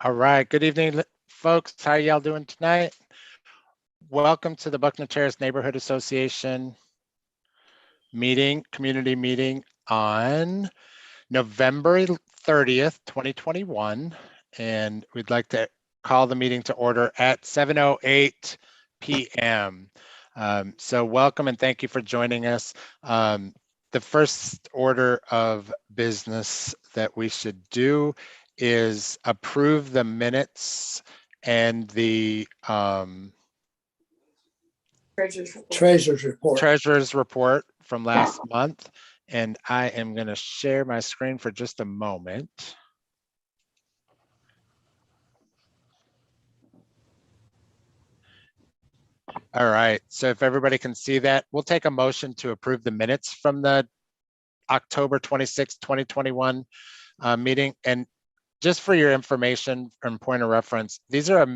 All right, good evening, folks. How y'all doing tonight? Welcome to the Buckner Terrace Neighborhood Association meeting, community meeting on November 30th, 2021. And we'd like to call the meeting to order at 7:08 p.m. So welcome and thank you for joining us. The first order of business that we should do is approve the minutes and the treasurer's report from last month. And I am going to share my screen for just a moment. All right, so if everybody can see that, we'll take a motion to approve the minutes from the October 26, 2021 meeting. And just for your information and point of reference, these are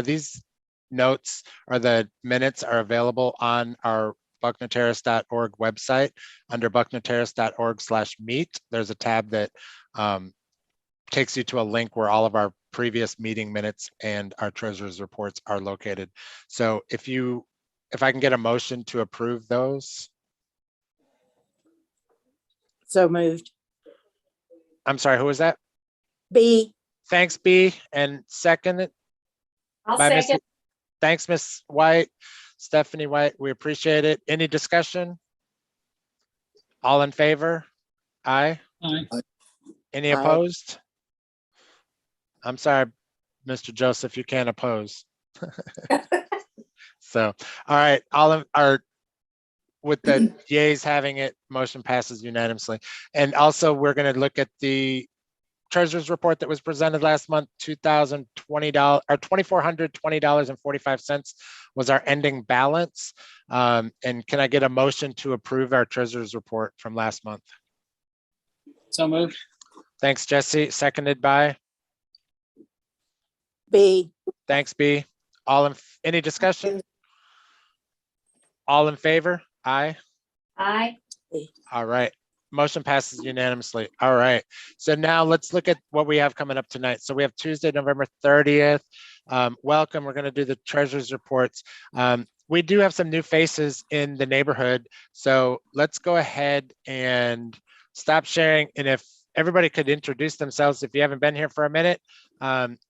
these notes or the minutes are available on our bucknerterrace.org website under bucknerterrace.org/meet. There's a tab that takes you to a link where all of our previous meeting minutes and our treasurer's reports are located. So if I can get a motion to approve those. So moved. I'm sorry, who was that? B. Thanks, B. And second. I'll second. Thanks, Miss White, Stephanie White. We appreciate it. Any discussion? All in favor? Aye. Aye. Any Aye. opposed? I'm sorry, Mr. Joseph, you can't oppose. So, all right, with the yeas having it, motion passes unanimously. And also we're going to look at the treasurer's report that was presented last month. $2,020 or $2,420.45 was our ending balance. And can I get a motion to approve our treasurer's report from last month? So moved. Thanks, Jesse. Seconded by B. Thanks, B. Any discussion? All in favor? Aye. Aye. All right. Motion passes unanimously. All right. So now let's look at what we have coming up tonight. So we have Tuesday, November 30th. Welcome. We're going to do the treasurer's reports. We do have some new faces in the neighborhood. So let's go ahead and stop sharing. And if everybody could introduce themselves, if you haven't been here for a minute,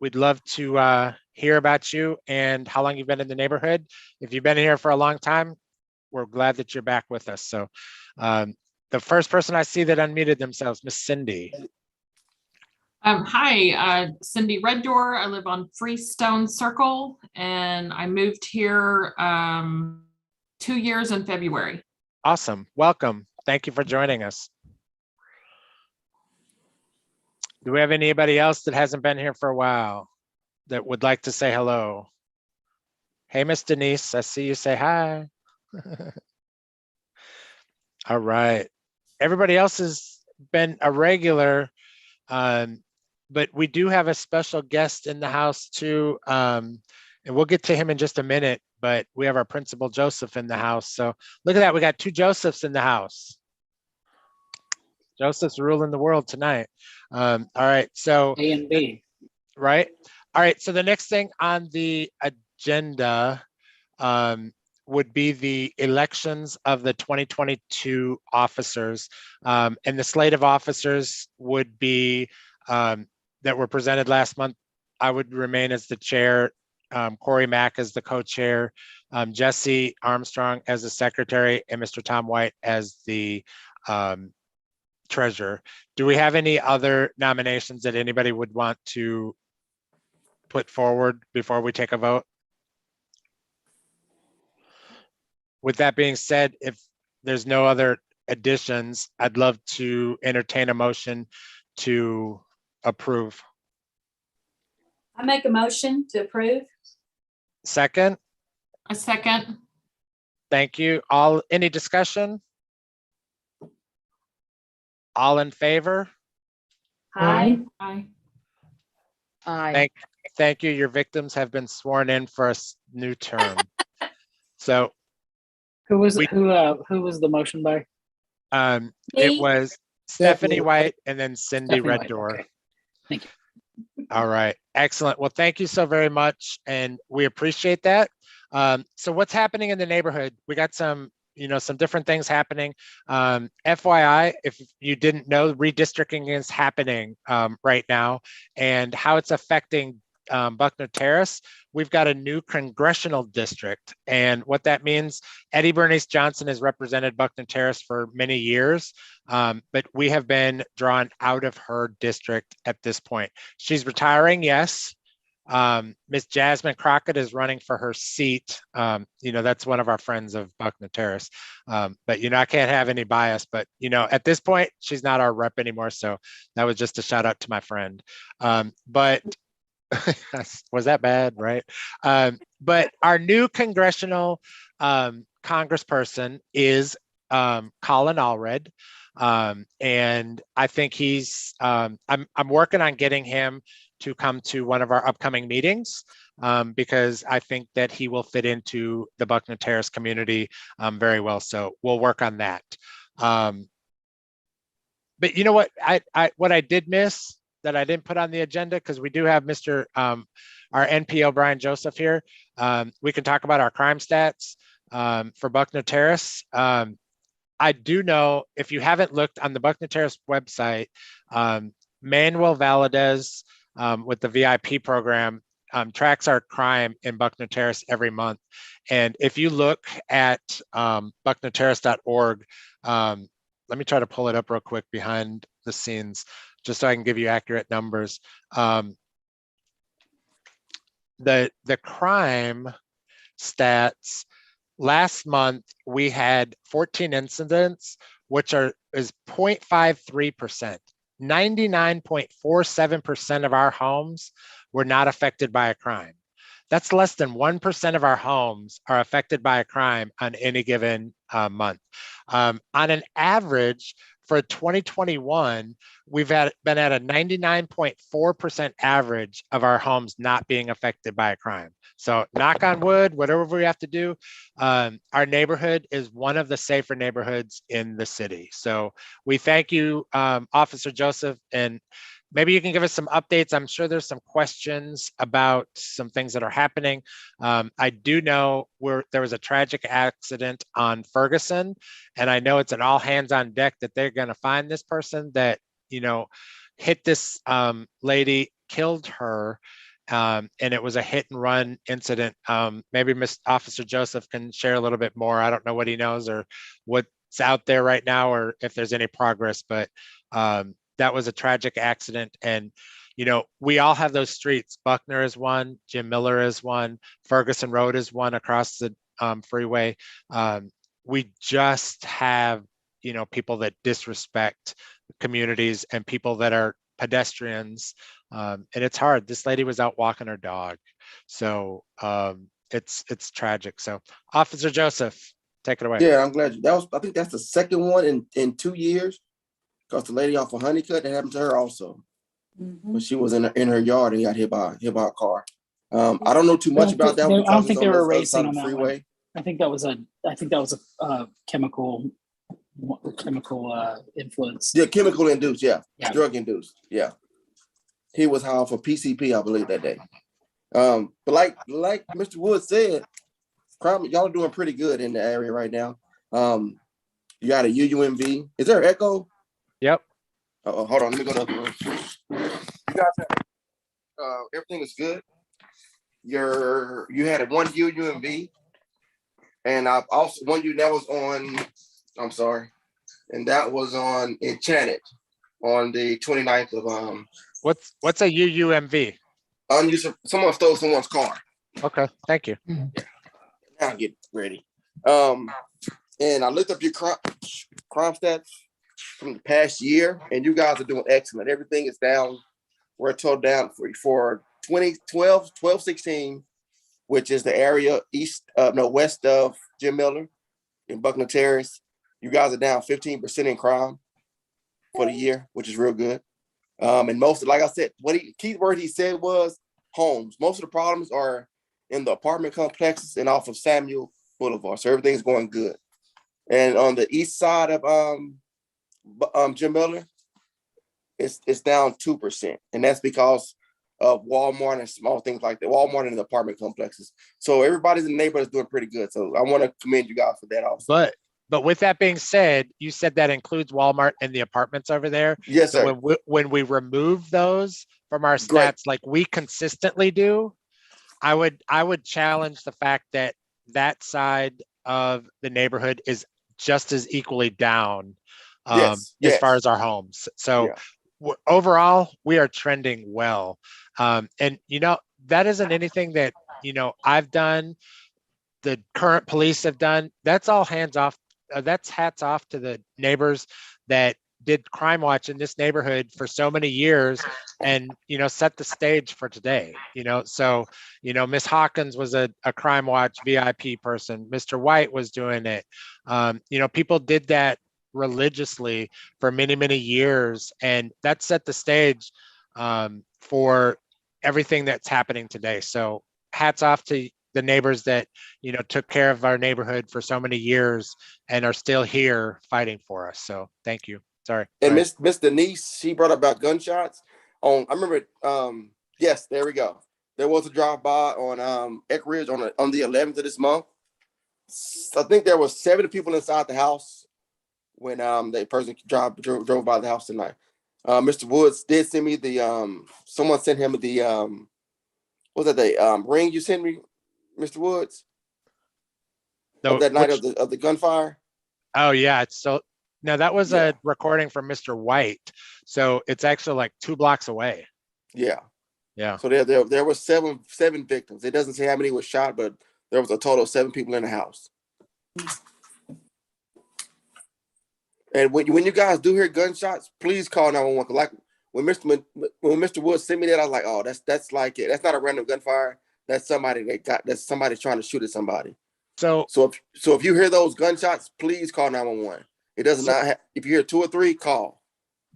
we'd love to hear about you and how long you've been in the neighborhood. If you've been here for a long time, we're glad that you're back with us. So the first person I see that unmuted themselves, Miss Cindy. Hi, Cindy Reddoor. I live on Freestone Circle, and I moved here 2 years in February. Awesome. Welcome. Thank you for joining us. Do we have anybody else that hasn't been here for a while that would like to say hello? Hey, Miss Denise, I see you. Say hi. All right. Everybody else has been a regular, but we do have a special guest in the house too. And we'll get to him in just a minute, but we have our principal Joseph in the house. So look at that. We got two Josephs in the house. Joseph's ruling the world tonight. All right. So A and B. right. All right. So the next thing on the agenda would be the elections of the 2022 officers. And the slate of officers would be that were presented last month. I would remain as the chair, Corey Mack as the co-chair, Jesse Armstrong as the secretary, and Mr. Tom White as the treasurer. Do we have any other nominations that anybody would want to put forward before we take a vote? With that being said, if there's no other additions, I'd love to entertain a motion to approve. I make a motion to approve. Second, A second. thank you. Any discussion? All in favor? Aye. Aye. Aye. Thank you. Your victims have been sworn in for a new term. So Who was We- who was the motion by? it Me. was Stephanie White and then Cindy Stephanie White, Reddor. okay. Thank you. All right, excellent. Well, thank you so very much, and we appreciate that. So what's happening in the neighborhood? We got some different things happening. FYI, if you didn't know, redistricting is happening right now, and how it's affecting Buckner Terrace. We've got a new congressional district, and what that means, Eddie Bernice Johnson has represented Buckner Terrace for many years, but we have been drawn out of her district at this point. She's retiring, yes. Miss Jasmine Crockett is running for her seat. That's one of our friends of Buckner Terrace. But I can't have any bias, but at this point, she's not our rep anymore. So that was just a shout out to my friend. But was that bad, right? But our new congressional congressperson is Colin Allred. And I think I'm working on getting him to come to one of our upcoming meetings because I think that he will fit into the Buckner Terrace community very well. So we'll work on that. But you know what? What I did miss that I didn't put on the agenda, because we do have Mr. Our NPO Brian Joseph here. We can talk about our crime stats for Buckner Terrace. I do know, if you haven't looked on the Buckner Terrace website, Manuel Valadez with the VIP program tracks our crime in Buckner Terrace every month. And if you look at bucknerterrace.org, let me try to pull it up real quick behind the scenes, just so I can give you accurate numbers. The crime stats, last month we had 14 incidents, which is 0.53%. 99.47% of our homes were not affected by a crime. That's less than 1% of our homes are affected by a crime on any given month. On an average for 2021, we've been at a 99.4% average of our homes not being affected by a crime. So knock on wood, whatever we have to do, our neighborhood is one of the safer neighborhoods in the city. So we thank you, Officer Joseph, and maybe you can give us some updates. I'm sure there's some questions about some things that are happening. I do know there was a tragic accident on Ferguson, and I know it's an all hands on deck that they're going to find this person that, hit this lady, killed her. And it was a hit and run incident. Maybe Miss Officer Joseph can share a little bit more. I don't know what he knows or what's out there right now, or if there's any progress, but that was a tragic accident. And, we all have those streets. Buckner is one, Jim Miller is one, Ferguson Road is one across the freeway. We just have, people that disrespect communities and people that are pedestrians. And it's hard. This lady was out walking her dog. So it's tragic. So Officer Joseph, take it away. Yeah, I'm glad I think that's the second one in 2 years. Because the lady off of Honeycutt, that happened to her also. But she was in her yard and got hit by a car. I don't know too much about that one. I don't think because they it's were on the other racing side on of the that one. freeway. I think that was a chemical influence. Yeah, chemical induced, yeah. Yeah. Drug induced, yeah. He was high off of PCP, I believe, that day. But like Mr. Wood said, crime, y'all are doing pretty good in the area right now. You got a UUMV. Is there an echo? Yep. Hold on, let me go to the other room. You guys have, everything is good. You had one UUMV, and I've also that was on. I'm sorry, and that was on Enchanted on the 29th of What's a UUMV? Someone stole someone's car. Okay, thank you. Now get ready. And I looked up your crime stats from the past year, and you guys are doing excellent. Everything is down. We're total down for 2012, 12-16, which is the area west of Jim Miller in Buckner Terrace. You guys are down 15% in crime for the year, which is real good. And most, like I said, key word he said was homes. Most of the problems are in the apartment complexes and off of Samuel Boulevard. So everything's going good. And on the east side of Jim Miller, it's down 2%. And that's because of Walmart and small things like that. Walmart and the apartment complexes. So everybody's in the neighborhood is doing pretty good. So I want to commend you guys for that also. But with that being said, you said that includes Walmart and the apartments over there. Yes, sir. So when we remove those from our stats, Great. like we consistently do, I would challenge the fact that that side of the neighborhood is just as equally down Yes. as far as our homes. So overall, we are trending well. And that isn't anything that I've done, the current police have done. That's all hands off. That's hats off to the neighbors that did crime watch in this neighborhood for so many years and set the stage for today. So Miss Hawkins was a crime watch VIP person. Mr. White was doing it. People did that religiously for many years, and that set the stage for everything that's happening today. So hats off to the neighbors that took care of our neighborhood for so many years and are still here fighting for us. So thank you. Sorry. And Miss Denise, she brought up about gunshots. I remember. Yes, there we go. There was a drive-by on Eck Ridge on the 11th of this month. I think there was 70 people inside the house when the person drove by the house tonight. Mr. Woods did send me the someone sent him the what was that the ring you sent me, Mr. Woods? Of that night of the gunfire. Oh yeah, now that was a recording from Mr. White, so it's actually like 2 blocks away. Yeah. So there were seven victims. It doesn't say how many were shot, but there was a total of 7 people in the house. And when you guys do hear gunshots, please call 911. Like when Mr. Woods sent me that, I was like, oh, that's like it. That's not a random gunfire. That's somebody trying to shoot at somebody. So if you hear those gunshots, please call 911. It does not. If you hear 2 or 3, call.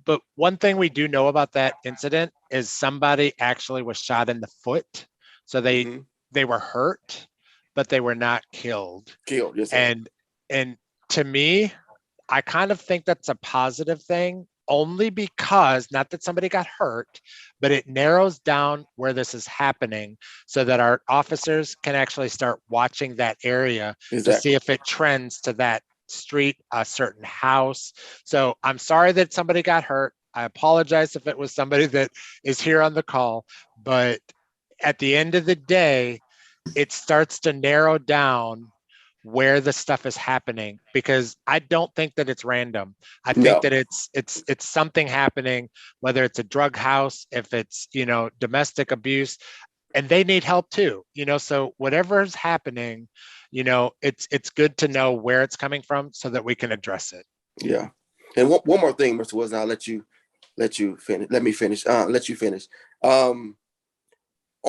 But one thing we do know about that incident is somebody actually was shot in the foot. So they were hurt, but they were not killed. Yes. And to me, I kind of think that's a positive thing, only because, not that somebody got hurt, but it narrows down where this is happening so that our officers can actually start watching that area to see if it trends to that street, a certain house. So I'm sorry that somebody got hurt. I apologize if it was somebody that is here on the call, but at the end of the day, it starts to narrow down where the stuff is happening, because I don't think that it's random. I think that it's something happening, whether it's a drug house, if it's domestic abuse, and they need help too. So whatever is happening, it's good to know where it's coming from so that we can address it. Yeah. And one more thing, Mr. Woods, and I'll let you finish. Let you finish. On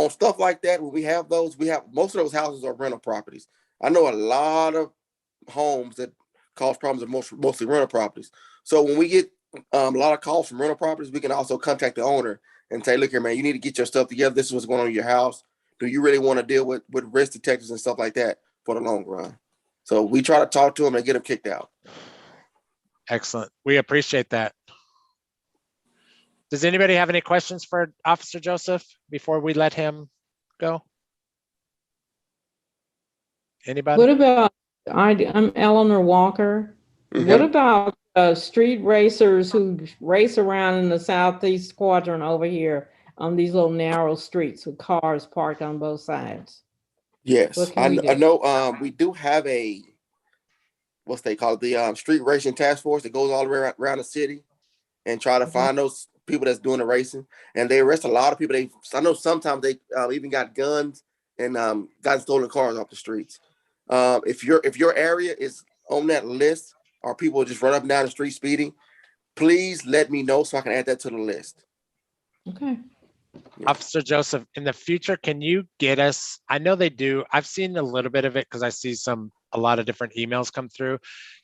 stuff like that, when we have most of those houses are rental properties. I know a lot of homes that cause problems are mostly rental properties. So when we get a lot of calls from rental properties, we can also contact the owner and say, look here, man, you need to get your stuff together. This is what's going on in your house. Do you really want to deal with risk detectives and stuff like that for the long run? So we try to talk to them and get them kicked out. Excellent. We appreciate that. Does anybody have any questions for Officer Joseph before we let him go? Anybody? What about, I'm Eleanor Walker. What about street racers who race around in the southeast quadrant over here on these little narrow streets with cars parked on both sides? Yes, I know. We do have a, what's they call it, the street racing task force that goes all the way around the city and try to find those people that's doing the racing, and they arrest a lot of people. I know sometimes they even got guns and got stolen cars off the streets. If your area is on that list, or people just run up and down the street speeding, please let me know so I can add that to the list. Okay. Officer Joseph, in the future, can you get us, I know they do, I've seen a little bit of it because I see a lot of different emails come through.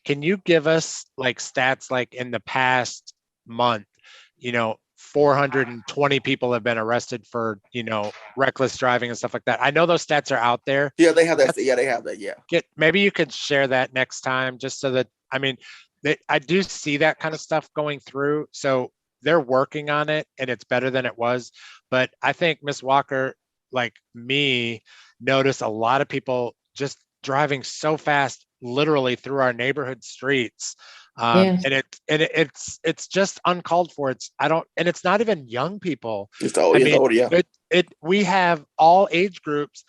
Can you give us like stats like in the past month, 420 people have been arrested for, reckless driving and stuff like that. I know those stats are out there. Yeah, they have that. Yeah, they have that. Yeah. Maybe you could share that next time just so that, I do see that kind of stuff going through. So they're working on it and it's better than it was. But I think Ms. Walker, like me, notice a lot of people just driving so fast, literally through our neighborhood streets. Yes. And it's just uncalled for. And it's not even young people. It's old, yeah. We have all age groups.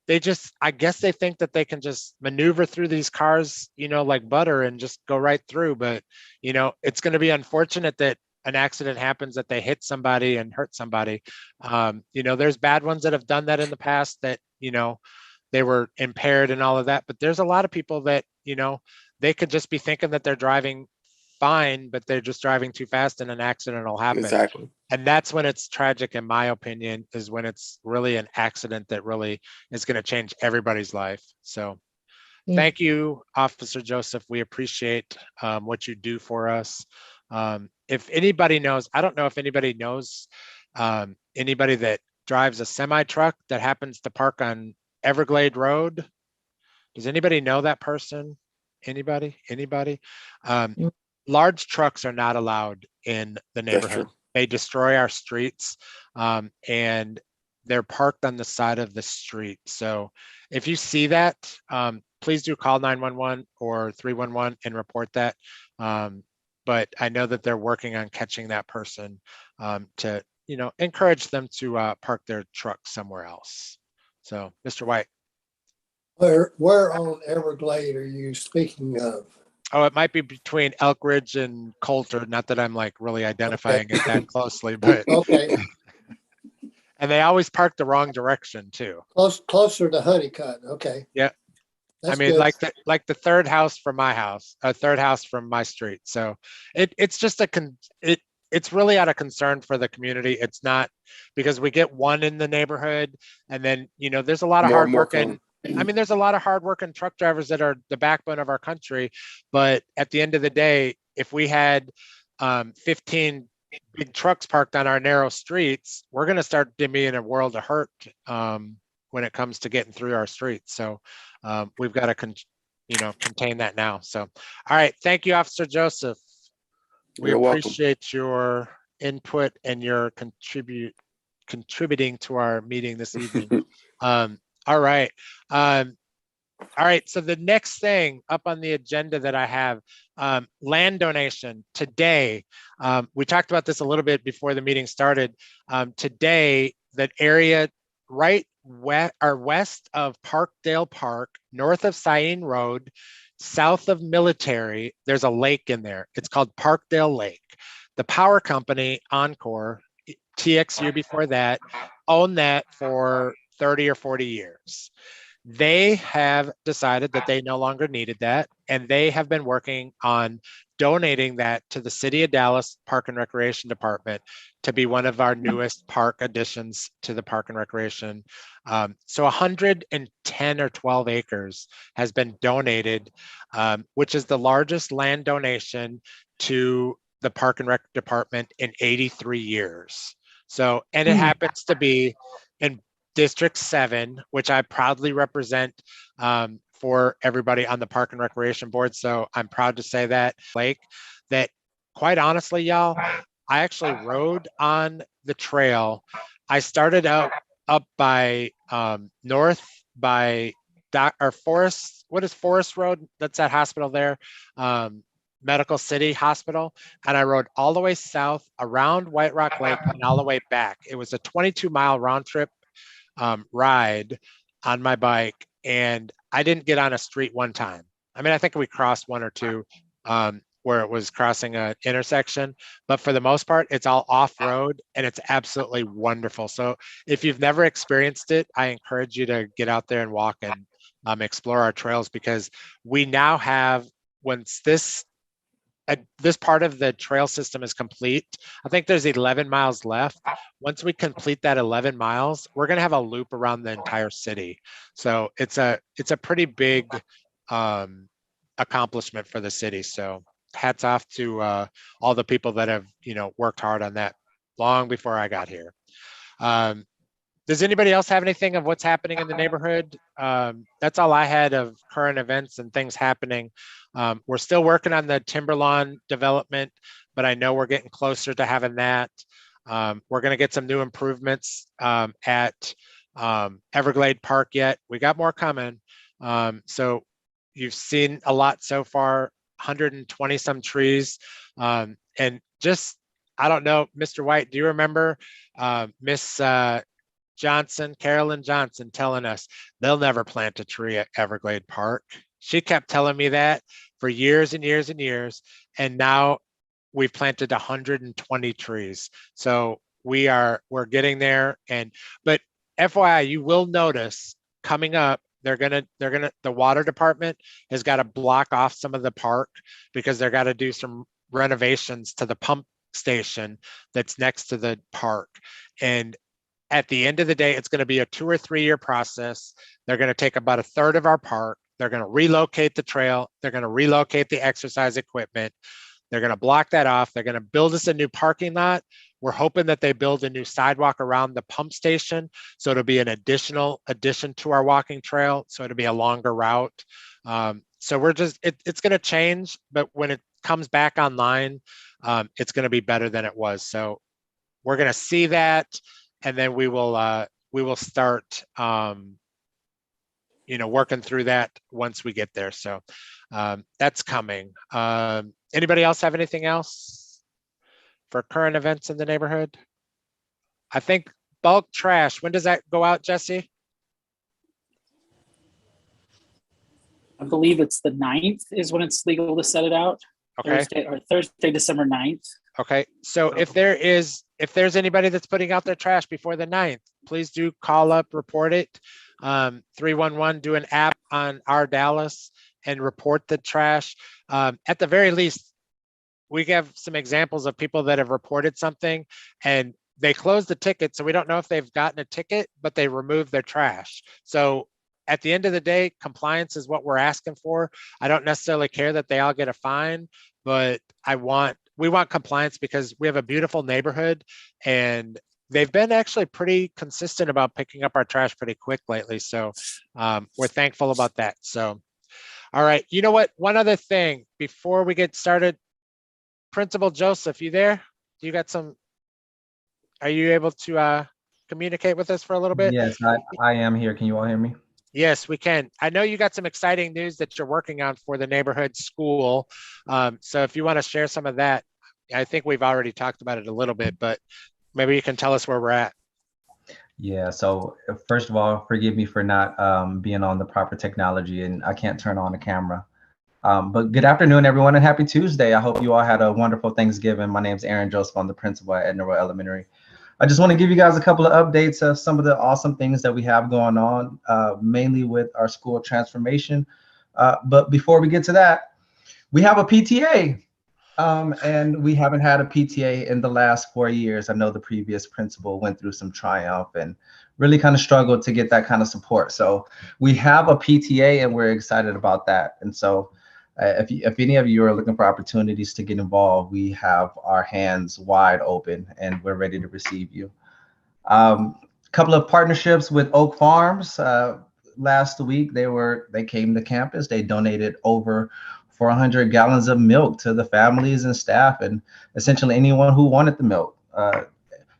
I guess they think that they can just maneuver through these cars, like butter and just go right through. But, it's going to be unfortunate that an accident happens, that they hit somebody and hurt somebody. There's bad ones that have done that in the past that, they were impaired and all of that. But there's a lot of people that, they could just be thinking that they're driving fine, but they're just driving too fast and an accident will happen. Exactly. And that's when it's tragic, in my opinion, is when it's really an accident that really is going to change everybody's life. So thank you, Officer Joseph. We appreciate what you do for us. If anybody knows, I don't know if anybody knows anybody that drives a semi truck that happens to park on Everglade Road. Does anybody know that person? Anybody? Large trucks are not allowed in the neighborhood. They destroy our streets, and they're parked on the side of the street. So if you see that, please do call 911 or 311 and report that. But I know that they're working on catching that person to, encourage them to park their truck somewhere else. So, Mr. White. Where on Everglade are you speaking of? Oh, it might be between Elk Ridge and Coulter. Not that I'm like really identifying it that closely, but Okay, and they always park the wrong direction too. closer to Honeycutt. Okay. Yeah. That's good. like the third house from my house, a third house from my street. So it's just it's really out of concern for the community. It's not because we get one in the neighborhood, and then there's a lot of hardworking. There's a lot of hardworking truck drivers that are the backbone of our country. But at the end of the day, if we had 15 big trucks parked on our narrow streets, we're going to start to be in a world of hurt when it comes to getting through our streets. So we've got to, contain that now. So, all right. Thank you, Officer Joseph. We appreciate your input and your contributing to our meeting this evening. All right. So the next thing up on the agenda that I have, land donation today. We talked about this a little bit before the meeting started. Today, that area right west of Parkdale Park, north of Cyene Road, south of Military, there's a lake in there. It's called Parkdale Lake. The power company, Encore, TXU before that, owned that for 30 or 40 years. They have decided that they no longer needed that, and they have been working on donating that to the City of Dallas Park and Recreation Department to be one of our newest park additions to the Park and Recreation. So 110 or 12 acres has been donated, which is the largest land donation to the Park and Rec Department in 83 years. So, and it happens to be in District 7, which I proudly represent for everybody on the Park and Recreation Board. So I'm proud to say that, that quite honestly, y'all, I actually rode on the trail. I started out up by north by Forest. What is Forest Road? That's that hospital there. Medical City Hospital, and I rode all the way south around White Rock Lake and all the way back. It was a 22-mile round trip ride on my bike, and I didn't get on a street one time. I think we crossed one or two where it was crossing an intersection, but for the most part, it's all off-road, and it's absolutely wonderful. So if you've never experienced it, I encourage you to get out there and walk and explore our trails, because we now have, once this part of the trail system is complete, I think there's 11 miles left. Once we complete that 11 miles, we're going to have a loop around the entire city. So it's a pretty big accomplishment for the city. So hats off to all the people that have, worked hard on that long before I got here. Does anybody else have anything of what's happening in the neighborhood? That's all I had of current events and things happening. We're still working on the Timberlawn development, but I know we're getting closer to having that. We're going to get some new improvements at Everglade Park yet. We got more coming. So you've seen a lot so far, 120 some trees. And just, I don't know, Mr. White, do you remember Miss Carolyn Johnson, telling us they'll never plant a tree at Everglade Park? She kept telling me that for years and years and years. And now we've planted 120 trees. So we're getting there. But FYI, you will notice coming up, the water department has got to block off some of the park because they're got to do some renovations to the pump station that's next to the park. And at the end of the day, it's going to be a 2 or 3 year process. They're going to take about a third of our park. They're going to relocate the trail. They're going to relocate the exercise equipment. They're going to block that off. They're going to build us a new parking lot. We're hoping that they build a new sidewalk around the pump station. So it'll be an addition to our walking trail. So it'll be a longer route. So it's going to change, but when it comes back online, it's going to be better than it was. So we're going to see that. And then we will start, working through that once we get there. So that's coming. Anybody else have anything else for current events in the neighborhood? I think bulk trash, when does that go out, Jesse? I believe it's the 9th is when it's legal to set it out. Okay. Thursday, December 9th. Okay. So if there's anybody that's putting out their trash before the 9th, please do call up, report it. 311, do an app on our Dallas and report the trash. At the very least, we have some examples of people that have reported something and they closed the ticket. So we don't know if they've gotten a ticket, but they removed their trash. So at the end of the day, compliance is what we're asking for. I don't necessarily care that they all get a fine, but we want compliance because we have a beautiful neighborhood and they've been actually pretty consistent about picking up our trash pretty quick lately. So we're thankful about that. So, all right. You know what? One other thing before we get started, Principal Joseph, you there? Are you able to communicate with us for a little bit? Yes, I am here. Can you all hear me? Yes, we can. I know you got some exciting news that you're working on for the neighborhood school. So if you want to share some of that, I think we've already talked about it a little bit, but maybe you can tell us where we're at. Yeah, so first of all, forgive me for not being on the proper technology and I can't turn on the camera. But good afternoon, everyone, and happy Tuesday. I hope you all had a wonderful Thanksgiving. My name is Aaron Joseph. I'm the principal at Edna Roy Elementary. I just want to give you guys a couple of updates of some of the awesome things that we have going on, mainly with our school transformation. But before we get to that, we have a PTA. And we haven't had a PTA in the last 4 years. I know the previous principal went through some triumph and really kind of struggled to get that kind of support. So we have a PTA and we're excited about that. And so if any of you are looking for opportunities to get involved, we have our hands wide open and we're ready to receive you. Couple of partnerships with Oak Farms. Last week, they came to campus. They donated over 400 gallons of milk to the families and staff and essentially anyone who wanted the milk.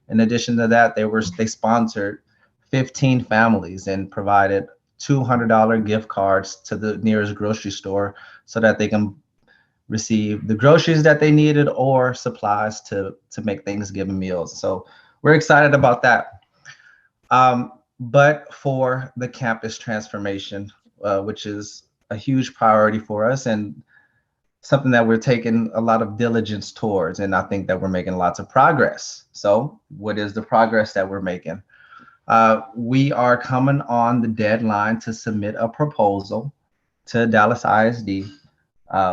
In addition to that, they sponsored 15 families and provided $200 gift cards to the nearest grocery store so that they can receive the groceries that they needed or supplies to make Thanksgiving meals. So we're excited about that. But for the campus transformation, which is a huge priority for us and something that we're taking a lot of diligence towards, and I think that we're making lots of progress. So what is the progress that we're making? We are coming on the deadline to submit a proposal to Dallas ISD,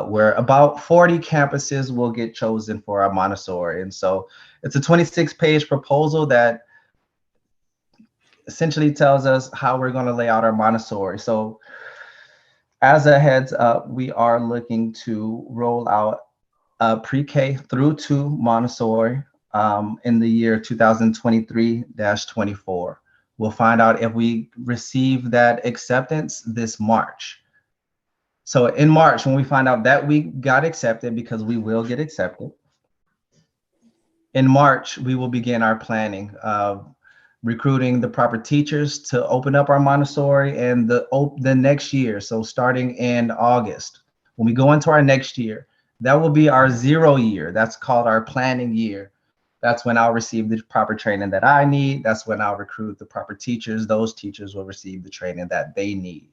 where about 40 campuses will get chosen for our Montessori. And so it's a 26-page proposal that essentially tells us how we're going to lay out our Montessori. So as a heads up, we are looking to roll out pre-K through 2 Montessori in the year 2023-24. We'll find out if we receive that acceptance this March. So in March, when we find out that we got accepted, because we will get accepted, in March, we will begin our planning of recruiting the proper teachers to open up our Montessori, and the next year, so starting in August, when we go into our next year, that will be our 0 year. That's called our planning year. That's when I'll receive the proper training that I need. That's when I'll recruit the proper teachers. Those teachers will receive the training that they need.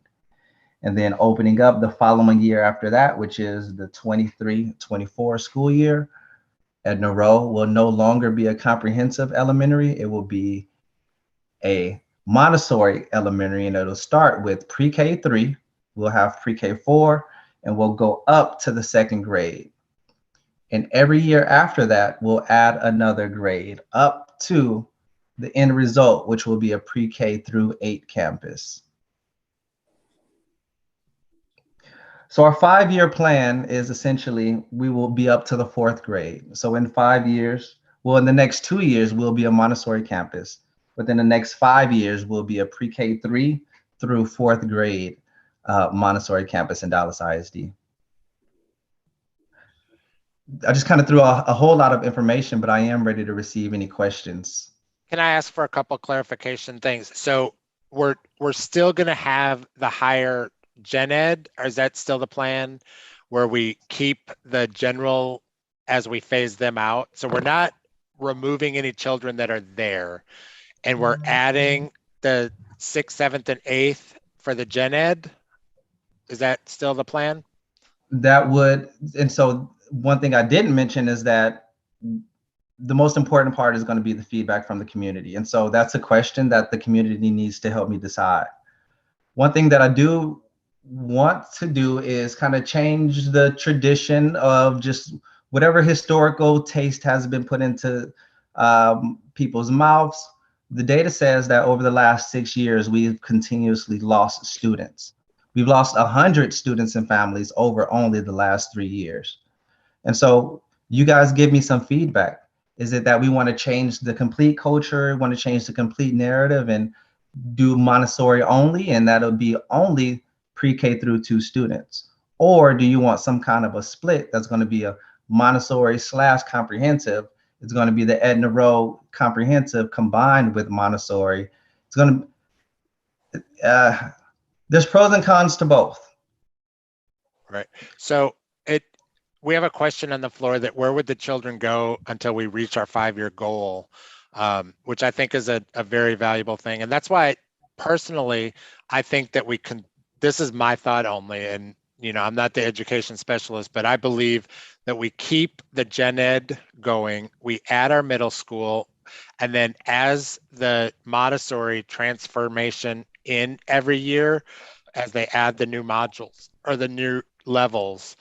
And then opening up the following year after that, which is the 23-24 school year, Edna Rowe will no longer be a comprehensive elementary. It will be a Montessori elementary, and it'll start with pre-K 3. We'll have pre-K 4, and we'll go up to the 2nd grade. And every year after that, we'll add another grade up to the end result, which will be a pre-K through 8 campus. So our 5-year plan is essentially we will be up to the 4th grade. So in 5 years, well, in the next 2 years, we'll be a Montessori campus. Within the next 5 years, we'll be a pre-K 3 through 4th grade Montessori campus in Dallas ISD. I just kind of threw a whole lot of information, but I am ready to receive any questions. Can I ask for a couple clarification things? So we're still going to have the higher gen ed, or is that still the plan where we keep the general as we phase them out? So we're not removing any children that are there, and we're adding the 6th, 7th, and 8th for the gen ed. Is that still the plan? That would, and so one thing I didn't mention is that the most important part is going to be the feedback from the community. And so that's a question that the community needs to help me decide. One thing that I do want to do is kind of change the tradition of just whatever historical taste has been put into people's mouths. The data says that over the last 6 years, we've continuously lost students. We've lost 100 students and families over only the last 3 years. And so you guys give me some feedback. Is it that we want to change the complete culture, want to change the complete narrative and do Montessori only, and that'll be only pre-K through 2 students? Or do you want some kind of a split that's going to be a Montessori / comprehensive? It's going to be the Edna Rowe comprehensive combined with Montessori. It's going to, there's pros and cons to both. Right. So we have a question on the floor that where would the children go until we reach our 5-year goal, which I think is a very valuable thing. And that's why personally, I think that we can, this is my thought only, and I'm not the education specialist, but I believe that we keep the gen ed going, we add our middle school, and then as the Montessori transformation in every year, as they add the new modules or the new levels,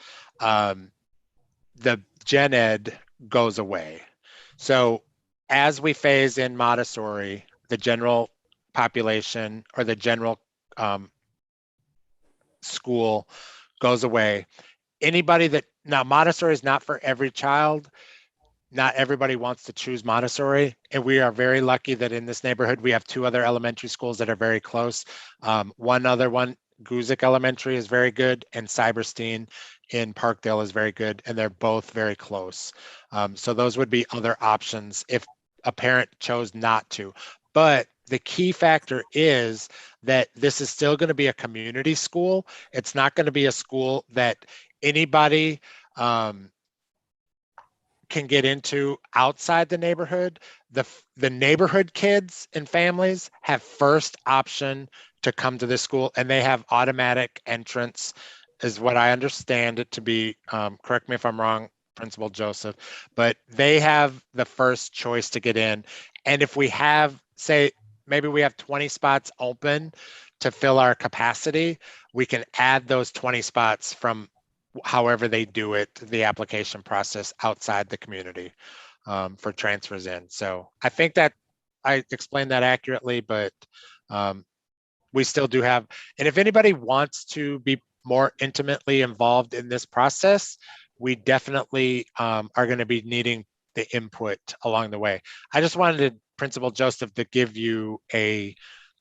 the gen ed goes away. So as we phase in Montessori, the general population or the general school goes away. Anybody that, now Montessori is not for every child. Not everybody wants to choose Montessori. And we are very lucky that in this neighborhood, we have 2 other elementary schools that are very close. One other one, Guzik Elementary, is very good, and Cyberstein in Parkdale is very good, and they're both very close. So those would be other options if a parent chose not to. But the key factor is that this is still going to be a community school. It's not going to be a school that anybody can get into outside the neighborhood. The neighborhood kids and families have first option to come to this school, and they have automatic entrance, is what I understand it to be. Correct me if I'm wrong, Principal Joseph, but they have the first choice to get in. And if we have, say, maybe we have 20 spots open to fill our capacity, we can add those 20 spots from however they do it, the application process outside the community for transfers in. So I think that I explained that accurately, but we still do have, and if anybody wants to be more intimately involved in this process, we definitely are going to be needing the input along the way. I just wanted Principal Joseph to give you a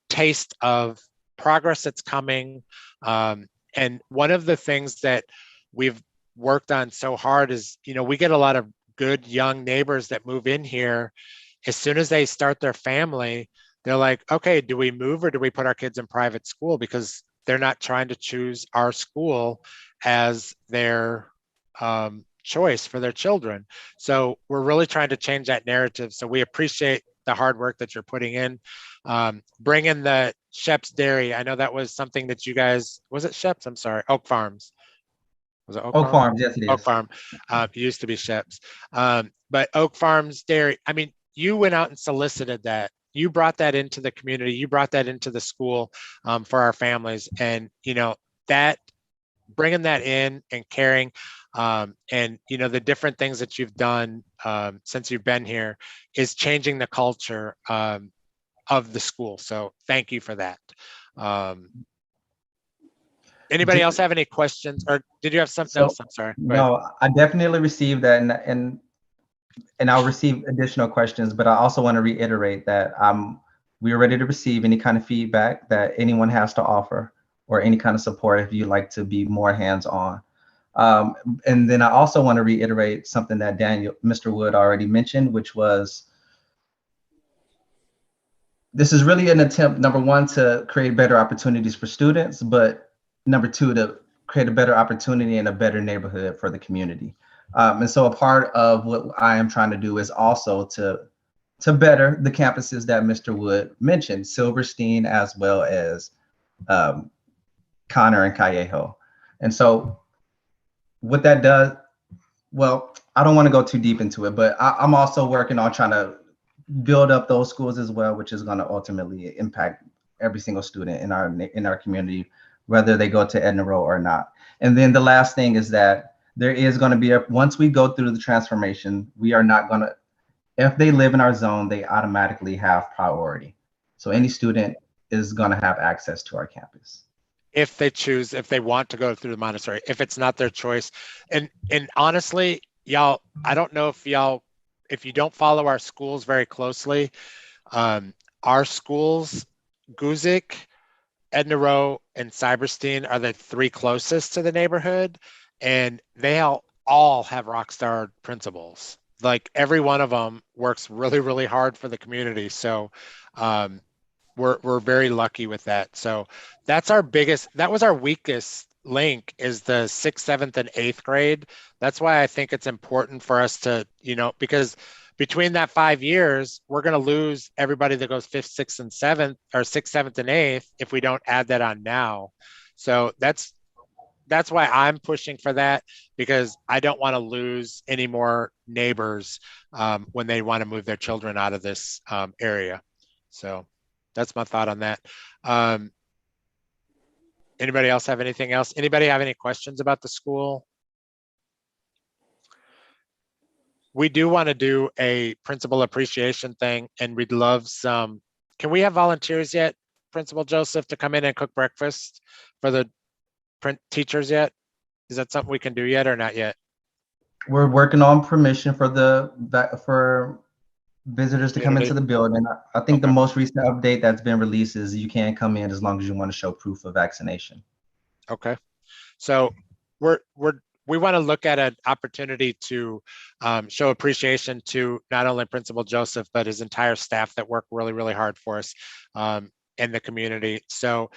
taste of progress that's coming. And one of the things that we've worked on so hard is, we get a lot of good young neighbors that move in here. As soon as they start their family, they're like, okay, do we move or do we put our kids in private school? Because they're not trying to choose our school as their choice for their children. So we're really trying to change that narrative. So we appreciate the hard work that you're putting in. Bring in the Shep's Dairy. I know that was something that you guys, was it Shep's? I'm sorry, Oak Farms. Was it Oak Farms? Yes, it is. Oak Farm. It used to be Shep's. But Oak Farms Dairy, I mean, you went out and solicited that. You brought that into the community. You brought that into the school for our families. And, that bringing that in and caring and, the different things that you've done since you've been here is changing the culture of the school. So thank you for that. Anybody else have any questions, or did you have something else? I'm sorry. Go ahead. No, I definitely received that, and I'll receive additional questions, but I also want to reiterate that we are ready to receive any kind of feedback that anyone has to offer or any kind of support if you'd like to be more hands-on. And then I also want to reiterate something that Mr. Wood already mentioned, which was, this is really an attempt, number one, to create better opportunities for students, but number two, to create a better opportunity and a better neighborhood for the community. And so a part of what I am trying to do is also to better the campuses that Mr. Wood mentioned, Silverstein, as well as Connor and Callejo. And so what that does, well, I don't want to go too deep into it, but I'm also working on trying to build up those schools as well, which is going to ultimately impact every single student in our community, whether they go to Edna Rowe or not. And then the last thing is that there is going to be once we go through the transformation, we are not going to, if they live in our zone, they automatically have priority. So any student is going to have access to our campus. If they choose, if they want to go through the Montessori, if it's not their choice. And honestly, y'all, I don't know if you don't follow our schools very closely, our schools, Guzik, Edna Rowe, and Cyberstein are the three closest to the neighborhood, and they all have rock star principals. Like every one of them works really, really hard for the community. So we're very lucky with that. So that was our weakest link, is the 6th, 7th, and 8th grade. That's why I think it's important for us to, because between that 5 years, we're going to lose everybody that goes 5th, 6th, and 7th, or 6th, 7th, and 8th if we don't add that on now. So that's why I'm pushing for that, because I don't want to lose any more neighbors when they want to move their children out of this area. So that's my thought on that. Anybody else have anything else? Anybody have any questions about the school? We do want to do a principal appreciation thing, and we'd love some. Can we have volunteers yet, Principal Joseph, to come in and cook breakfast for the teachers yet? Is that something we can do yet or not yet? We're working on permission for visitors to come into the building. I think the most recent update that's been released is you can come in as long as you want to show proof of vaccination. Okay. So we want to look at an opportunity to show appreciation to not only Principal Joseph, but his entire staff that work really, really hard for us in the community. So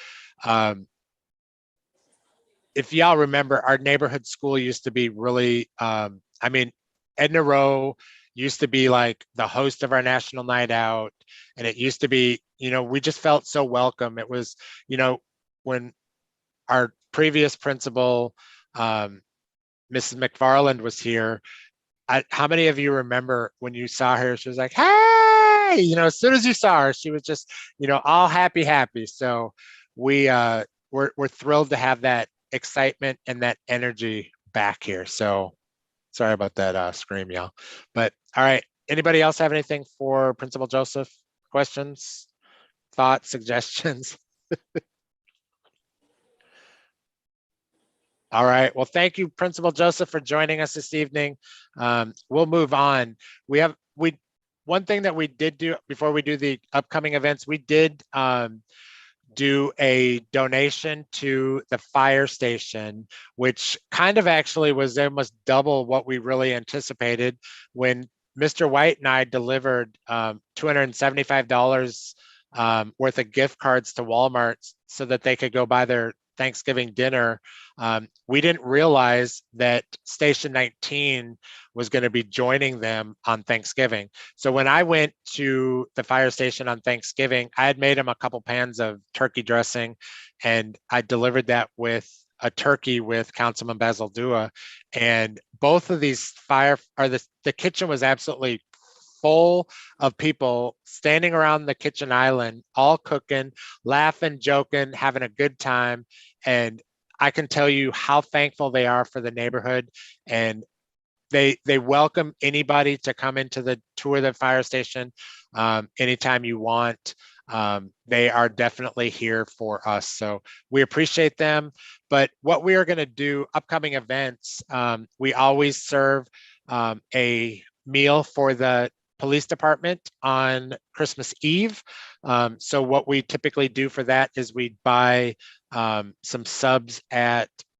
if y'all remember, our neighborhood school used to be really, Edna Rowe used to be like the host of our national night out. And it used to be, we just felt so welcome. It was, when our previous principal, Mrs. McFarland, was here, how many of you remember when you saw her, she was like, hey, hey, as soon as you saw her, she was just, all happy. So we're thrilled to have that excitement and that energy back here. So sorry about that scream, y'all. But all right, anybody else have anything for Principal Joseph? Questions, thoughts, suggestions? All right. Well, thank you, Principal Joseph, for joining us this evening. We'll move on. One thing that we did do before we do the upcoming events, we did do a donation to the fire station, which kind of actually was almost double what we really anticipated when Mr. White and I delivered $275 worth of gift cards to Walmart so that they could go buy their Thanksgiving dinner. We didn't realize that Station 19 was going to be joining them on Thanksgiving. So when I went to the fire station on Thanksgiving, I had made them a couple pans of turkey dressing, and I delivered that with a turkey with Councilman Basil Dua. And both of these the kitchen was absolutely full of people standing around the kitchen island, all cooking, laughing, joking, having a good time. And I can tell you how thankful they are for the neighborhood. And they welcome anybody to come into the tour of the fire station anytime you want. They are definitely here for us. So we appreciate them. But what we are going to do, upcoming events, we always serve a meal for the police department on Christmas Eve. So what we typically do for that is we buy some sub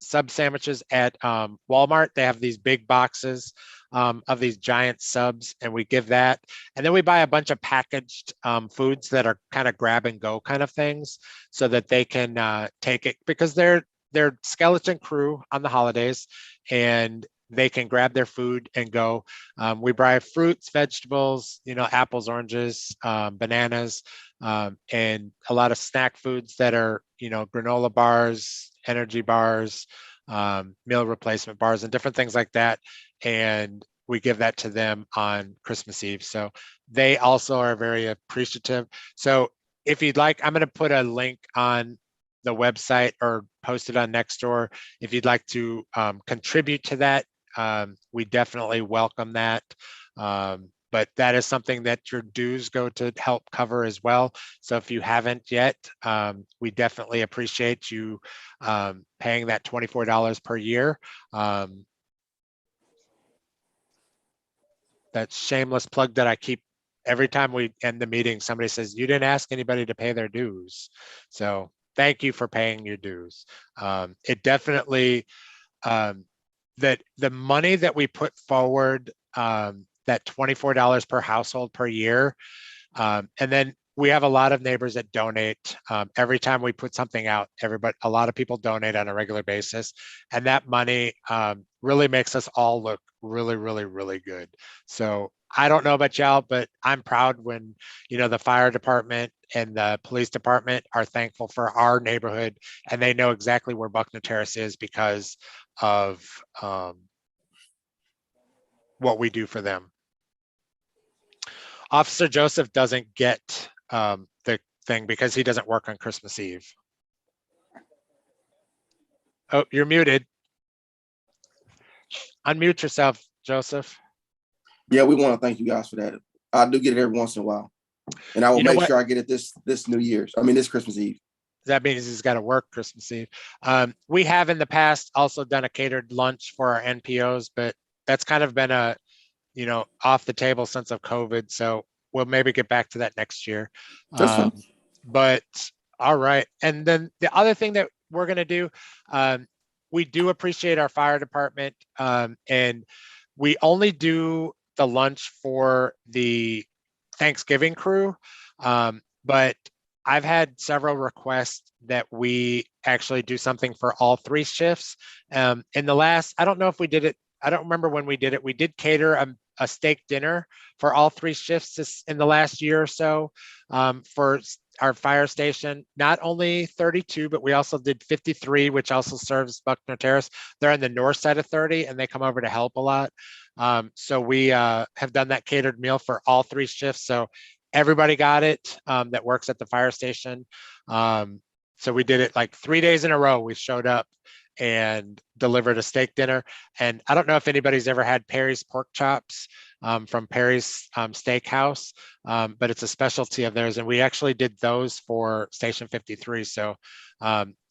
sandwiches at Walmart. They have these big boxes of these giant subs, and we give that. And then we buy a bunch of packaged foods that are kind of grab and go kind of things so that they can take it, because they're skeleton crew on the holidays, and they can grab their food and go. We buy fruits, vegetables, apples, oranges, bananas, and a lot of snack foods that are, granola bars, energy bars, meal replacement bars, and different things like that. And we give that to them on Christmas Eve. So they also are very appreciative. So if you'd like, I'm going to put a link on the website or post it on Nextdoor. If you'd like to contribute to that, we definitely welcome that. But that is something that your dues go to help cover as well. So if you haven't yet, we definitely appreciate you paying that $24 per year. That shameless plug that I keep every time we end the meeting. Somebody says, you didn't ask anybody to pay their dues. So thank you for paying your dues. It definitely, that the money that we put forward, that $24 per household per year, and then we have a lot of neighbors that donate. Every time we put something out, a lot of people donate on a regular basis, and that money really makes us all look really, really, really good. So I don't know about y'all, but I'm proud when, the fire department and the police department are thankful for our neighborhood, and they know exactly where Buckner Terrace is because of what we do for them. Officer Joseph doesn't get the thing because he doesn't work on Christmas Eve. Oh, you're muted. Unmute yourself, Joseph. Yeah, we want to thank you guys for that. I do get it every once in a while, and I will make sure I get it this New Year's. this Christmas Eve. That means he's got to work Christmas Eve. We have in the past also done a catered lunch for our NPOs, but that's kind of been off the table since of COVID. So we'll maybe get back to that next year. That's fine. But all right. And then the other thing that we're going to do, we do appreciate our fire department, and we only do the lunch for the Thanksgiving crew. But I've had several requests that we actually do something for all 3 shifts. In the last, I don't know if we did it. I don't remember when we did it. We did cater a steak dinner for all 3 shifts in the last year or so for our fire station. Not only 32, but we also did 53, which also serves Buckner Terrace. They're on the north side of 30, and they come over to help a lot. So we have done that catered meal for all 3 shifts. So everybody got it that works at the fire station. So we did it like 3 days in a row. We showed up and delivered a steak dinner. And I don't know if anybody's ever had Perry's pork chops from Perry's Steakhouse, but it's a specialty of theirs. And we actually did those for Station 53. So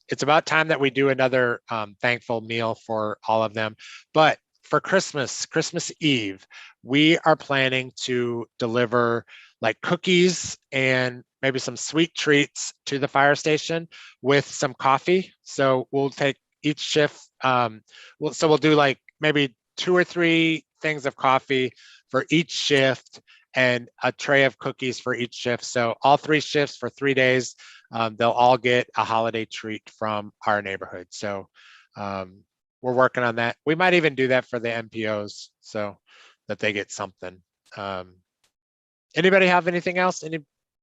it's about time that we do another thankful meal for all of them. But for Christmas Eve, we are planning to deliver like cookies and maybe some sweet treats to the fire station with some coffee. So we'll take each shift. We'll do like maybe 2 or 3 things of coffee for each shift and a tray of cookies for each shift. So all 3 shifts for 3 days, they'll all get a holiday treat from our neighborhood. So we're working on that. We might even do that for the MPOs so that they get something. Anybody have anything else?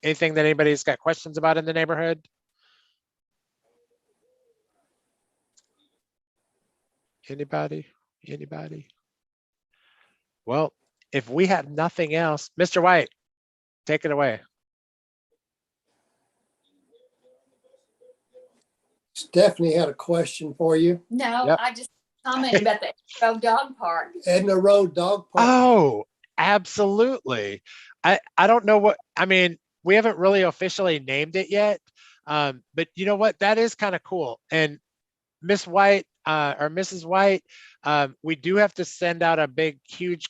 Anything that anybody's got questions about in the neighborhood? Anybody? Well, if we have nothing else, Mr. White, take it away. Stephanie had a question for you. No, Yep. I just commented about the Road Dog Park. Edna Road Dog Park. Oh, absolutely. I don't know what, I mean, we haven't really officially named it yet. But you know what? That is kind of cool. And Miss White or Mrs. White, we do have to send out a big, huge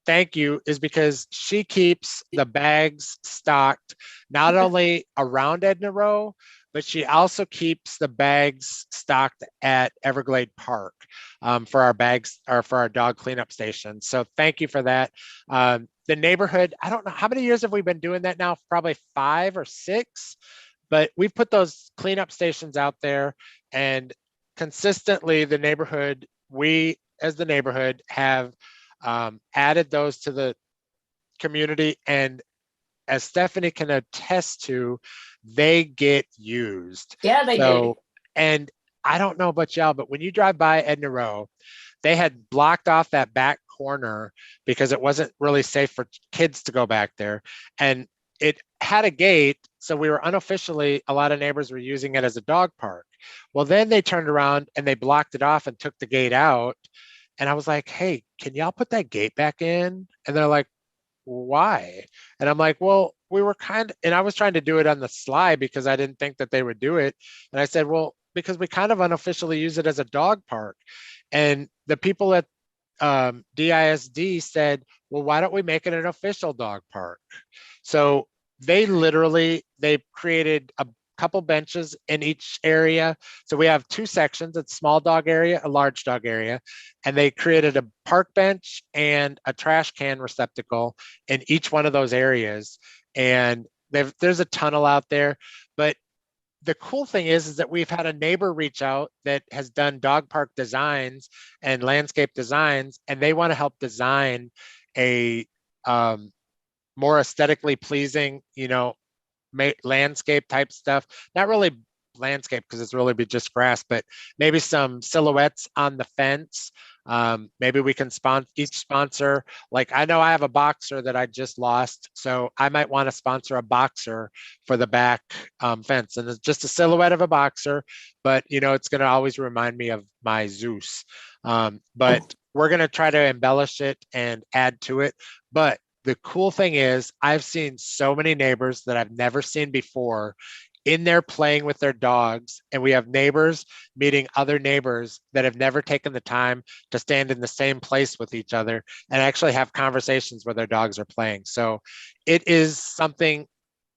thank you, is because she keeps the bags stocked not only around Edna Row, but she also keeps the bags stocked at Everglade Park for our bags or for our dog cleanup station. So thank you for that. The neighborhood, I don't know, how many years have we been doing that now? Probably 5 or 6, but we've put those cleanup stations out there, and consistently the neighborhood, we as the neighborhood have added those to the community. And as Stephanie can attest to, they get used. Yeah, they do. And I don't know about y'all, but when you drive by Edna Row, they had blocked off that back corner because it wasn't really safe for kids to go back there. And it had a gate. So we were unofficially, a lot of neighbors were using it as a dog park. Well, then they turned around and they blocked it off and took the gate out. And I was like, hey, can y'all put that gate back in? And they're like, why? And I'm like, well, we were and I was trying to do it on the sly because I didn't think that they would do it. And I said, well, because we kind of unofficially use it as a dog park. And the people at DISD said, well, why don't we make it an official dog park? So they created a couple benches in each area. So we have 2 sections, a small dog area, a large dog area, and they created a park bench and a trash can receptacle in each one of those areas. And there's a tunnel out there. But the cool thing is that we've had a neighbor reach out that has done dog park designs and landscape designs, and they want to help design a more aesthetically pleasing, landscape type stuff. Not really landscape because it's really be just grass, but maybe some silhouettes on the fence. Maybe we can each sponsor, like I know I have a boxer that I just lost, so I might want to sponsor a boxer for the back fence. And it's just a silhouette of a boxer, but it's going to always remind me of my Zeus. But we're going to try to embellish it and add to it. But the cool thing is I've seen so many neighbors that I've never seen before in there playing with their dogs. And we have neighbors meeting other neighbors that have never taken the time to stand in the same place with each other and actually have conversations where their dogs are playing. So it is something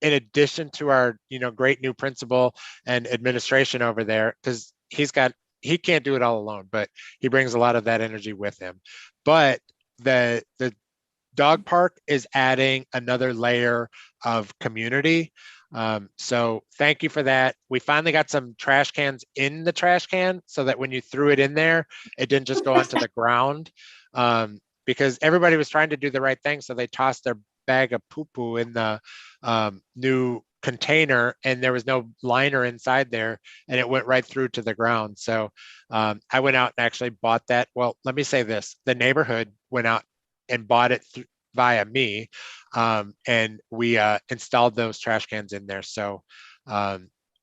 in addition to our, great new principal and administration over there, because he can't do it all alone, but he brings a lot of that energy with him. But the dog park is adding another layer of community. So thank you for that. We finally got some trash cans in the trash can so that when you threw it in there, it didn't just go onto the ground, because everybody was trying to do the right thing. So they tossed their bag of poo-poo in the new container, and there was no liner inside there, and it went right through to the ground. So I went out and actually bought that. Well, let me say this, the neighborhood went out and bought it via me. And we installed those trash cans in there. So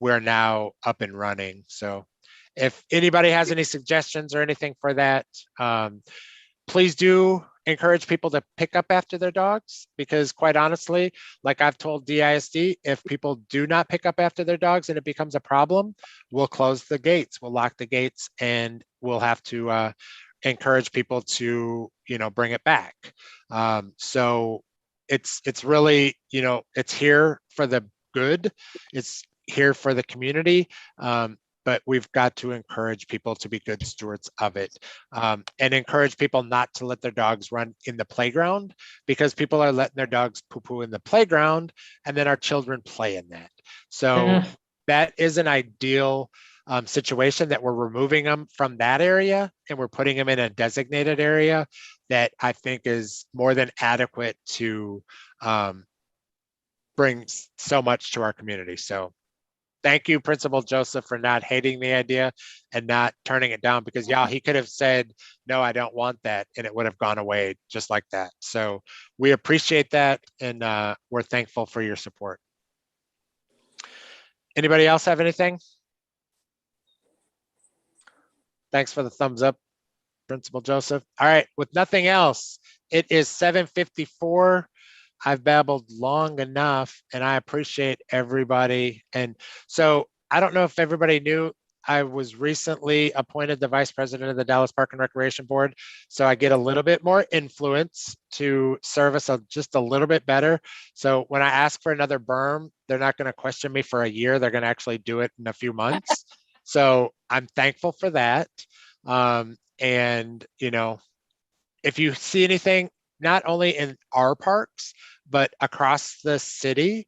we're now up and running. So if anybody has any suggestions or anything for that, please do encourage people to pick up after their dogs, because quite honestly, like I've told DISD, if people do not pick up after their dogs and it becomes a problem, we'll close the gates, we'll lock the gates, and we'll have to encourage people to, bring it back. So it's really, it's here for the good. It's here for the community. But we've got to encourage people to be good stewards of it, and encourage people not to let their dogs run in the playground, because people are letting their dogs poo-poo in the playground, and then our children play in that. So that is an ideal situation, that we're removing them from that area and we're putting them in a designated area that I think is more than adequate to bring so much to our community. So thank you, Principal Joseph, for not hating the idea and not turning it down, because he could have said, no, I don't want that, and it would have gone away just like that. So we appreciate that, and we're thankful for your support. Anybody else have anything? Thanks for the thumbs up, Principal Joseph. All right, with nothing else, it is 7:54. I've babbled long enough, and I appreciate everybody. And so I don't know if everybody knew, I was recently appointed the Vice President of the Dallas Park and Recreation Board. So I get a little bit more influence to service just a little bit better. So when I ask for another berm, they're not going to question me for a year. They're going to actually do it in a few months. So I'm thankful for that. And, if you see anything, not only in our parks, but across the city,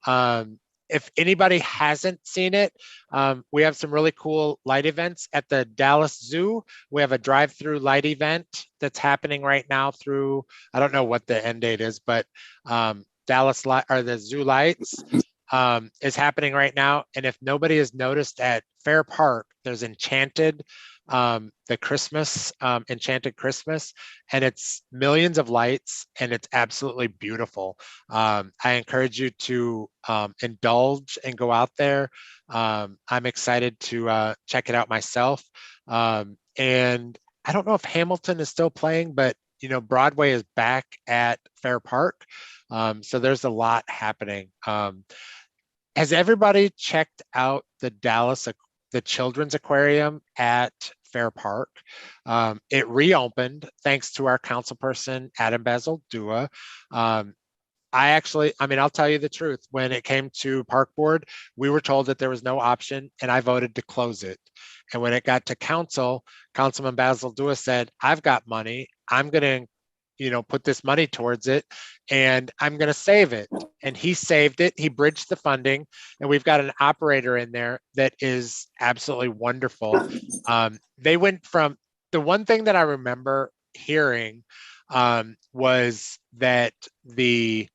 if anybody hasn't seen it, we have some really cool light events at the Dallas Zoo. We have a drive-through light event that's happening right now through, I don't know what the end date is, but Dallas Light, or the Zoo Lights, is happening right now. And if nobody has noticed, at Fair Park, there's Enchanted, the Christmas, Enchanted Christmas, and it's millions of lights, and it's absolutely beautiful. I encourage you to indulge and go out there. I'm excited to check it out myself. And I don't know if Hamilton is still playing, but Broadway is back at Fair Park. So there's a lot happening. Has everybody checked out the Children's Aquarium at Fair Park? It reopened thanks to our councilperson, Adam Basil Dua. I'll tell you the truth. When it came to Park Board, we were told that there was no option, and I voted to close it. And when it got to council, Councilman Basil Dua said, I've got money. I'm going to put this money towards it, and I'm going to save it. And he saved it. He bridged the funding, and we've got an operator in there that is absolutely wonderful. They went from, the one thing that I remember hearing was that you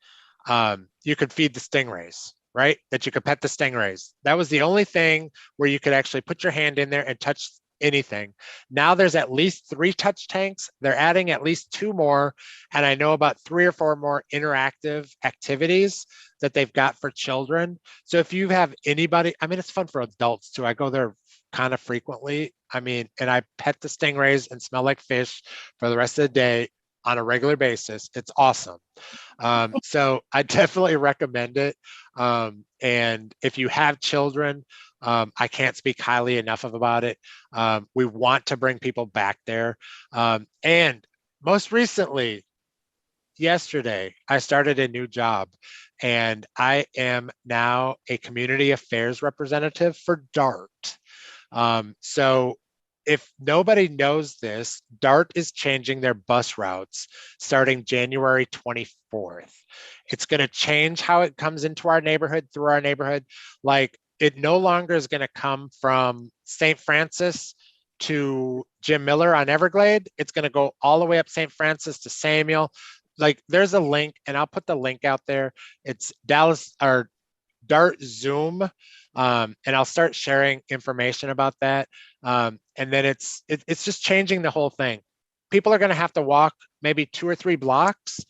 could feed the stingrays, right? That you could pet the stingrays. That was the only thing where you could actually put your hand in there and touch anything. Now there's at least 3 touch tanks. They're adding at least 2 more. And I know about 3 or 4 more interactive activities that they've got for children. So if you have anybody, it's fun for adults too. I go there kind of frequently. And I pet the stingrays and smell like fish for the rest of the day on a regular basis. It's awesome. So I definitely recommend it. And if you have children, I can't speak highly enough about it. We want to bring people back there. And most recently, yesterday, I started a new job, and I am now a community affairs representative for DART. So if nobody knows this, DART is changing their bus routes starting January 24th. It's going to change how it comes into our neighborhood, through our neighborhood. Like, it no longer is going to come from St. Francis to Jim Miller on Everglade. It's going to go all the way up St. Francis to Samuel. Like, there's a link, and I'll put the link out there. It's Dallas, or DART Zoom, and I'll start sharing information about that. And then it's just changing the whole thing. People are going to have to walk maybe 2 or 3 blocks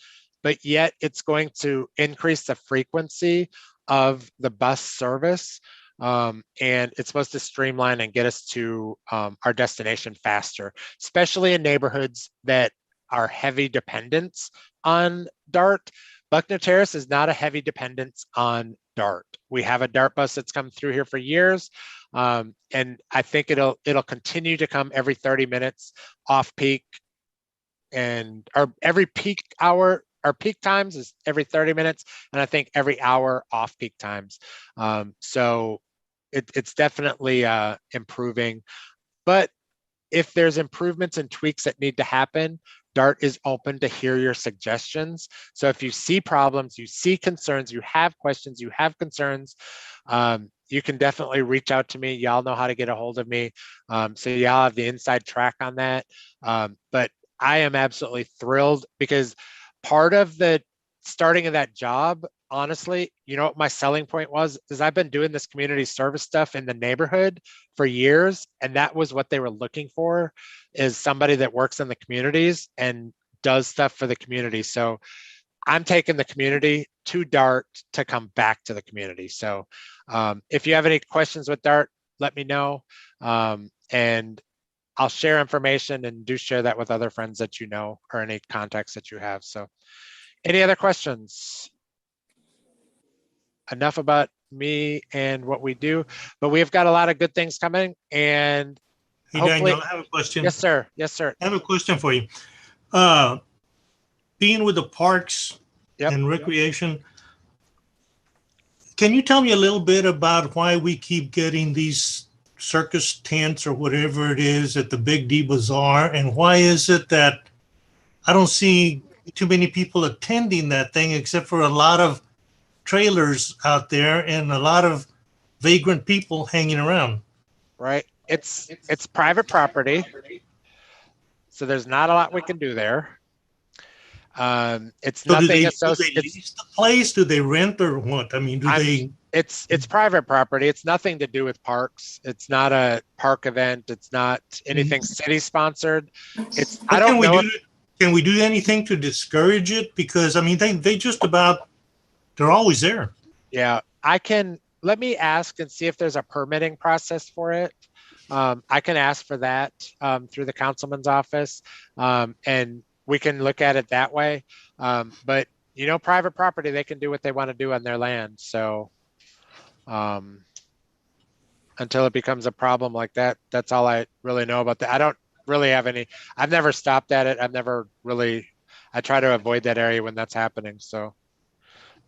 but yet it's going to increase the frequency of the bus service. And it's supposed to streamline and get us to our destination faster, especially in neighborhoods that are heavy dependence on DART. Buckner Terrace is not a heavy dependence on DART. We have a DART bus that's come through here for years. And I think it'll continue to come every 30 minutes off peak, and or every peak hour. Our peak times is every 30 minutes, and I think every hour off peak times. So it's definitely improving. But if there's improvements and tweaks that need to happen, DART is open to hear your suggestions. So if you see problems, you see concerns, you have questions, you have concerns, you can definitely reach out to me. Y'all know how to get a hold of me. So y'all have the inside track on that. But I am absolutely thrilled, because part of the starting of that job, honestly, you know what my selling point was, is I've been doing this community service stuff in the neighborhood for years. And that was what they were looking for, is somebody that works in the communities and does stuff for the community. So I'm taking the community to DART to come back to the community. So if you have any questions with DART, let me know. And I'll share information, and do share that with other friends that you know, or any contacts that you have. So any other questions? Enough about me and what we do, but we've got a lot of good things coming, and Hey, hopefully. Daniel, I have a question. Yes, sir. Yes, sir. I have a question for you. Being with the parks Yep. and recreation, can you tell me a little bit about why we keep getting these circus tents or whatever it is at the Big D Bazaar, and why is it that I don't see too many people attending that thing, except for a lot of trailers out there and a lot of vagrant people hanging around? Right. It's private property, so there's not a lot we can do there. It's So do nothing they associated. lease the place? Do they rent, or what? I mean, It's private property. It's nothing to do with parks. It's not a park event. It's not anything city sponsored. I don't know. Can we do anything to discourage it? Because I mean, they just about, they're always there. Yeah, let me ask and see if there's a permitting process for it. I can ask for that through the councilman's office, and we can look at it that way. But you know, private property, they can do what they want to do on their land. So until it becomes a problem like that, that's all I really know about that. I don't really have any. I've never stopped at it. I try to avoid that area when that's happening. So,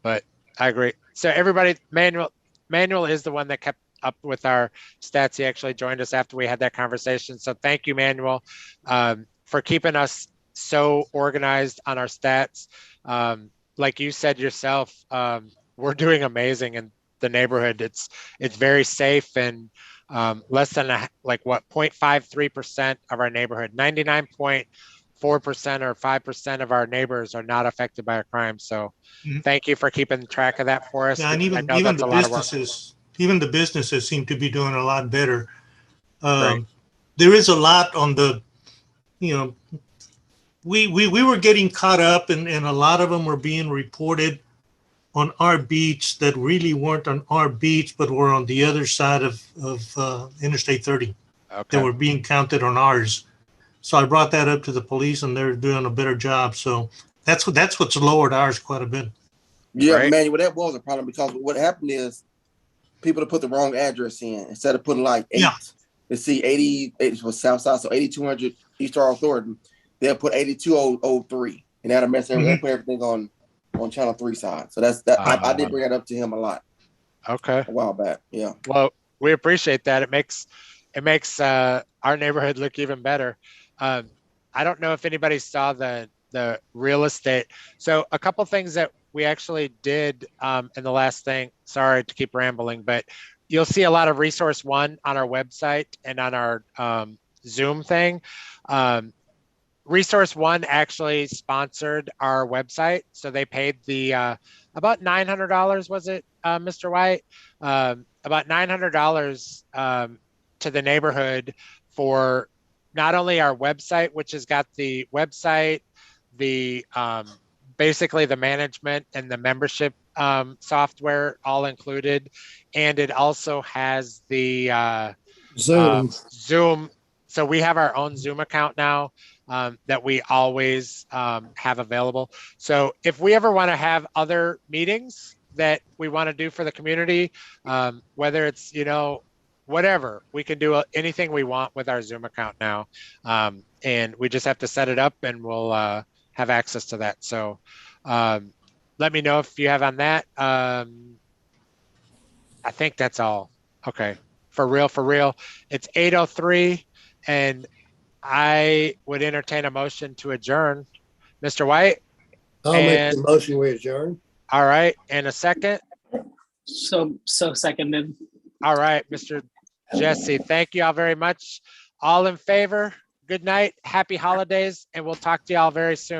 but I agree. So everybody, Manuel is the one that kept up with our stats. He actually joined us after we had that conversation. So thank you, Manuel, for keeping us so organized on our stats. Like you said yourself, we're doing amazing in the neighborhood. It's very safe, and less than 0.53% of our neighborhood, 99.4% or 5% of our neighbors are not affected by a crime. So thank you for keeping track of that for us. Yeah, and even the businesses seem to be doing a lot better. There is a lot on the, we were getting caught up, and a lot of them were being reported on our beach that really weren't on our beach, but were on the other side of Interstate 30. Okay. They were being counted on ours. So I brought that up to the police, and they're doing a better job. So that's what's lowered ours quite a bit. Yeah, right? Manuel, that was a problem, because what happened is people to put the wrong address in instead of putting like 8. Yeah. Let's see, 80 was South Side, so 8200 East Charles Thornton. They'll put 8203, and that'll mess everything on Channel 3 side. So that's that. I did bring that up to him a lot. Okay. A while back. Yeah. Well, we appreciate that. It makes our neighborhood look even better. I don't know if anybody saw the real estate. So a couple things that we actually did in the last thing. Sorry to keep rambling, but you'll see a lot of Resource One on our website and on our Zoom thing. Resource One actually sponsored our website, so they paid the about $900. Was it, Mr. White? About $900 to the neighborhood for not only our website, which has got the website, the basically the management and the membership software all included. And it also has the Zoom. Zoom. So we have our own Zoom account now that we always have available. So if we ever want to have other meetings that we want to do for the community, whether it's, you know, whatever, we can do anything we want with our Zoom account now. And we just have to set it up and we'll have access to that. So let me know if you have on that. I think that's all. Okay. For real. It's 8:03 and I would entertain a motion to adjourn. Mr. White? I'll make And- the motion, we adjourn. All right. And a second? So seconded. All right, Mr. Jesse, thank you all very much. All in favor? Good night, happy holidays, and we'll talk to you all very soon.